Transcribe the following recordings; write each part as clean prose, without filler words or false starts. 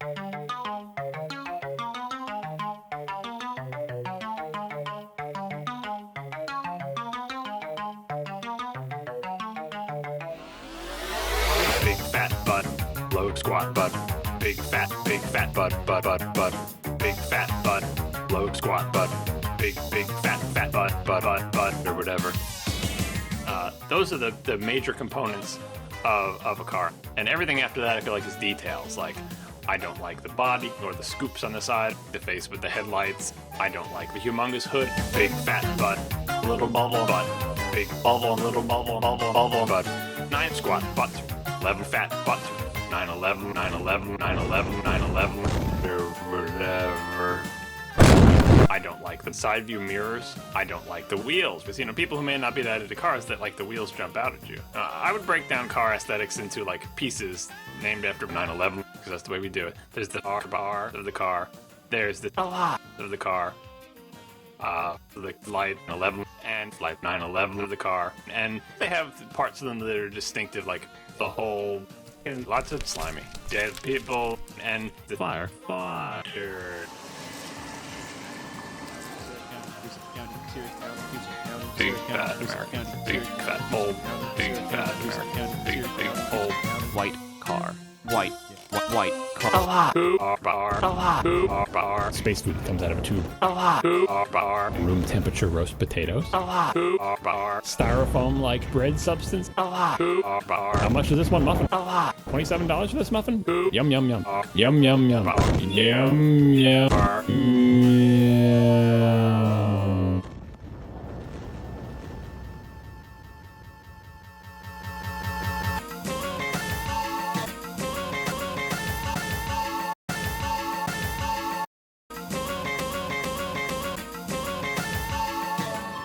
Big fat butt, low squat butt. Big fat butt, big fat butt, low squat butt. Big fat butt, or whatever. Those are the major components of a car. And everything after that I feel like is details. Like, I don't like the body or the scoops on the side, the face with the headlights. I don't like the humongous hood. Big fat butt, little bubble butt. Big bubble, little bubble butt. 9 squat butt, 11 fat butt. 911, 911, 911, 911, whatever. I don't like the side view mirrors. I don't like the wheels. Because, you know, people who may not be that into cars, that like the wheels jump out at you. I would break down car aesthetics into like pieces named after 911, because that's the way we do it. There's the bar of the car. There's the lot of the car. The light 11 and light 911 of the car. And they have parts of them that are distinctive, like the whole, and lots of slimy dead people and the fire. Big fat American, big fat old, big fat American, big old White car. White car. a lot. Bar. Space food comes out of a tube. A lot. Bar. Room temperature roast potatoes. A lot. Bar. Styrofoam like bread substance. A lot. Bar. How much is this one muffin? A lot. $27 for this muffin? Yum yum yum. Yum yum yum. Yum yum. Yum.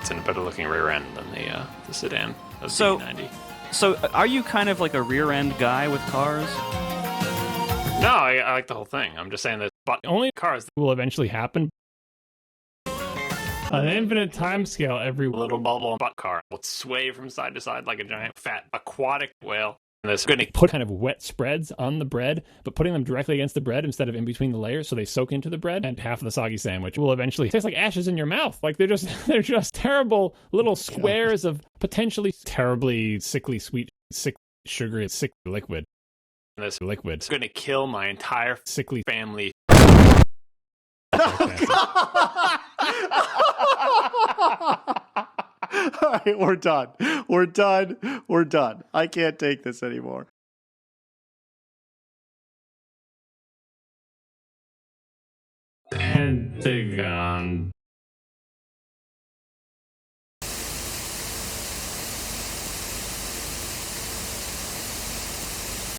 It's in a better looking rear end than the sedan of So- the 90. So, are you kind of like a rear-end guy with cars? No, I like the whole thing. I'm just saying that, but Only cars, will eventually happen. An infinite time scale every the little bubble butt car will sway from side to side like a giant fat aquatic whale. And there's going to put kind of wet spreads on the bread, but putting them directly against the bread instead of in between the layers so they soak into the bread, and half of the soggy sandwich will eventually taste like ashes in your mouth. Like they're just terrible little squares of potentially terribly sickly sweet, sick sugary, sick liquid. this Liquid. it's going to kill my entire Sickly family. All right, we're done. We're done. I can't take this anymore. Pentagon.